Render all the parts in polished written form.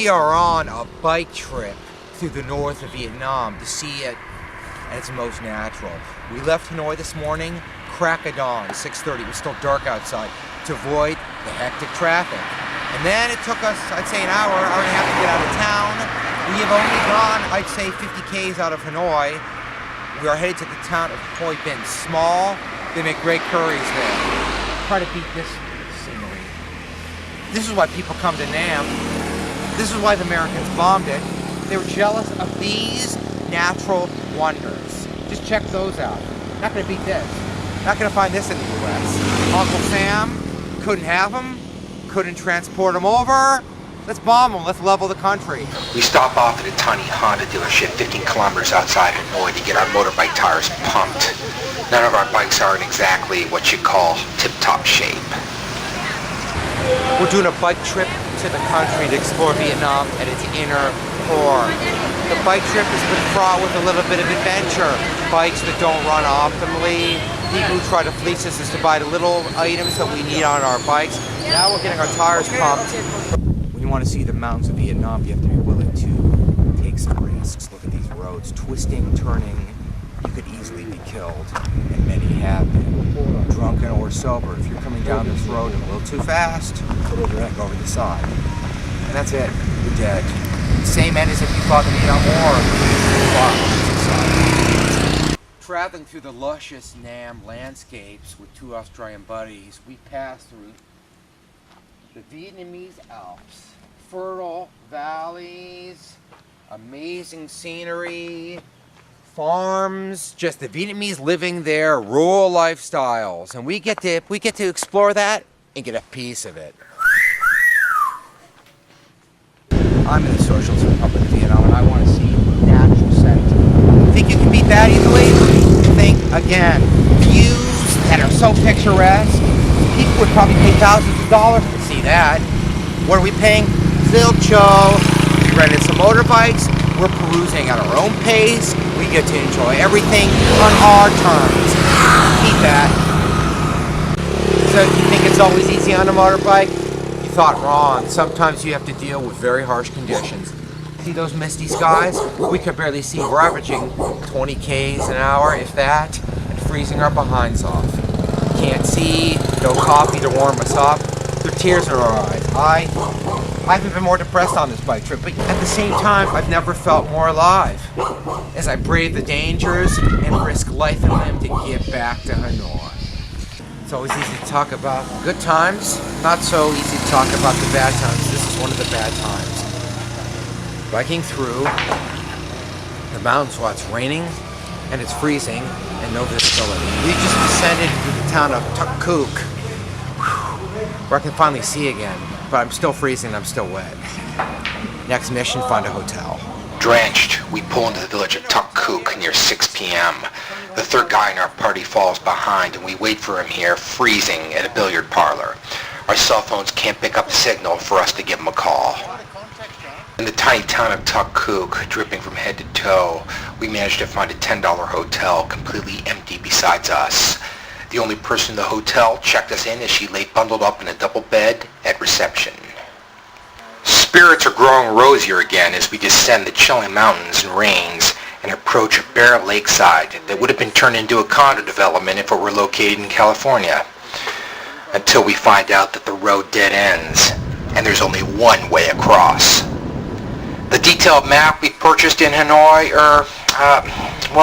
We are on a bike trip through the north of Vietnam to see it at its most natural. We left Hanoi this morning, crack of dawn, 6:30. It was still dark outside, to avoid the hectic traffic. And then it took us, I'd say, an hour and a half to get out of town. We have only gone, I'd say, 50 Ks out of Hanoi. We are headed to the town of Hoi Bin. Small, they make great curries there. Try to beat this scenery. This is why people come to Nam. This is why the Americans bombed it. They were jealous of these natural wonders. Just check those out. Not gonna beat this. Not gonna find this in the US. Uncle Sam couldn't have them, couldn't transport them over. Let's bomb them, let's level the country. We stop off at a tiny Honda dealership 15 kilometers outside Hanoi to get our motorbike tires pumped. None of our bikes are in exactly what you call tip-top shape. We're doing a bike trip to the country to explore Vietnam at its inner core. The bike trip has been fraught with a little bit of adventure. Bikes that don't run optimally. People who try to fleece us to buy the little items that we need on our bikes. Now we're getting our tires pumped. When you want to see the mountains of Vietnam, you have to be willing to take some risks. Look at these roads, twisting, turning. You could easily be killed, and many have been, drunken or sober. If you're coming down this road a little too fast, you're going to go over the side. And that's it, you're dead. Same end as if you fought the Vietnam War. Traveling through the luscious Nam landscapes with two Australian buddies, we passed through the Vietnamese Alps. Fertile valleys, amazing scenery, farms, just the Vietnamese living their rural lifestyles, and we get to explore that and get a piece of it. I'm in the Socialist Republic of Vietnam, and I want to see natural settings. Think you can beat that easily? Think again. Views that are so picturesque. People would probably pay thousands of dollars to see that. What are we paying? Zilcho. We rented some motorbikes. We're perusing at our own pace. We get to enjoy everything on our terms. Keep that. So you think it's always easy on a motorbike? You thought wrong. Sometimes you have to deal with very harsh conditions. See those misty skies? We could barely see. We're averaging 20 Ks an hour, if that, and freezing our behinds off. Can't see, no coffee to warm us up. There are tears in our eyes. I haven't been more depressed on this bike trip, but at the same time, I've never felt more alive as I brave the dangers and risk life and limb to get back to Hanoi. It's always easy to talk about good times, not so easy to talk about the bad times. This is one of the bad times. Biking through the mountains while it's raining and it's freezing and no visibility. We just descended into the town of Tuk Kuk, where I can finally see again. But I'm still freezing, I'm still wet. Next mission, find a hotel. Drenched, we pull into the village of Tuk Kuk near 6 p.m. The third guy in our party falls behind and we wait for him here, freezing, at a billiard parlor. Our cell phones can't pick up a signal for us to give him a call. In the tiny town of Tuk Kuk, dripping from head to toe, we managed to find a $10 hotel completely empty besides us. The only person in the hotel checked us in as she lay bundled up in a double bed at reception. Spirits are growing rosier again as we descend the chilling mountains and rains and approach a bare lakeside that would have been turned into a condo development if it were located in California. Until we find out that the road dead ends and there's only one way across. The detailed map we purchased in Hanoi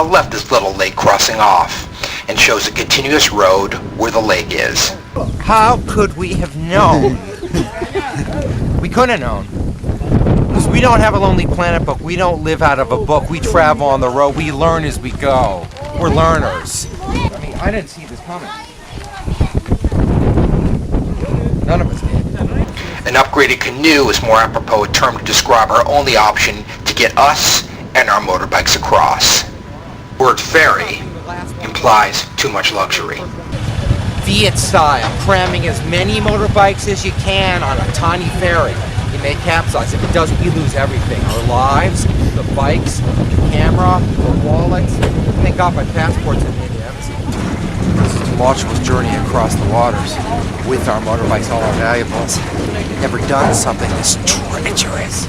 left this little lake crossing off and shows a continuous road where the lake is. How could we have known? We couldn't have known. Because we don't have a Lonely Planet book. We don't live out of a book. We travel on the road. We learn as we go. We're learners. I mean, I didn't see this coming. None of us did. An upgraded canoe is more apropos a term to describe our only option to get us and our motorbikes across. Word ferry implies too much luxury. Viet style, cramming as many motorbikes as you can on a tiny ferry. You may capsize. If it does, we lose everything. Our lives, the bikes, the camera, the wallets. Thank God my passport's in the embassy. This is a tumultuous journey across the waters with our motorbikes, all our valuables. Never done something this treacherous.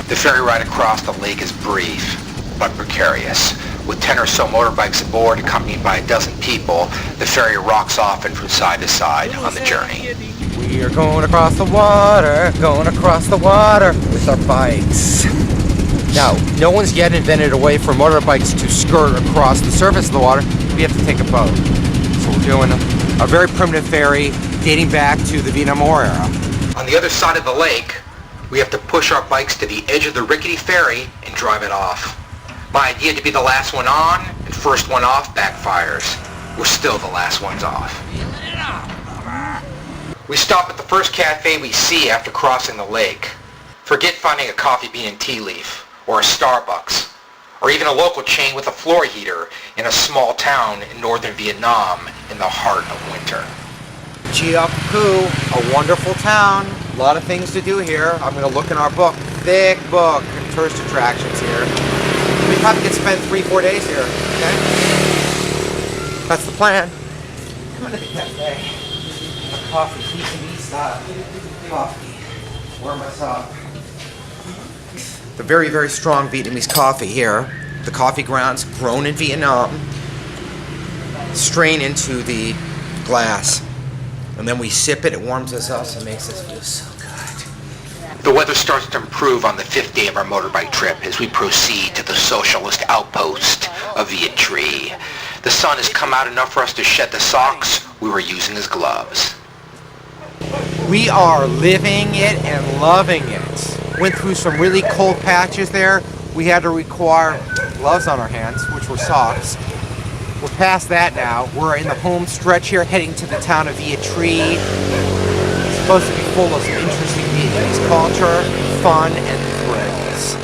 The ferry ride across the lake is brief, but precarious. With 10 or so motorbikes aboard, accompanied by a dozen people, the ferry rocks often from side to side on the journey. We are going across the water with our bikes. Now, no one's yet invented a way for motorbikes to skirt across the surface of the water. We have to take a boat. So we're doing a very primitive ferry dating back to the Vietnam War era. On the other side of the lake, we have to push our bikes to the edge of the rickety ferry and drive it off. My idea to be the last one on and first one off backfires. We're still the last ones off. We stop at the first cafe we see after crossing the lake. Forget finding a Coffee Bean and Tea Leaf, or a Starbucks, or even a local chain with a floor heater in a small town in northern Vietnam in the heart of winter. Gia Phu, a wonderful town. A lot of things to do here. I'm going to look in our book, thick book, and tourist attractions here. We probably could spend 3-4 days here, okay? That's the plan. Come on to the cafe. A coffee, TCB style. Coffee. Warm us up. The very, very strong Vietnamese coffee here. The coffee grounds grown in Vietnam. Strain into the glass. And then we sip it warms us up, and makes us feel so good. The weather starts to improve on the 5th day of our motorbike trip as we proceed to the socialist outpost of Viet Tri. The sun has come out enough for us to shed the socks we were using as gloves. We are living it and loving it. Went through some really cold patches there. We had to require gloves on our hands, which were socks. We're past that now. We're in the home stretch here, heading to the town of Viet Tri. It's supposed to be full of some interesting Vietnamese culture, fun, and thrills.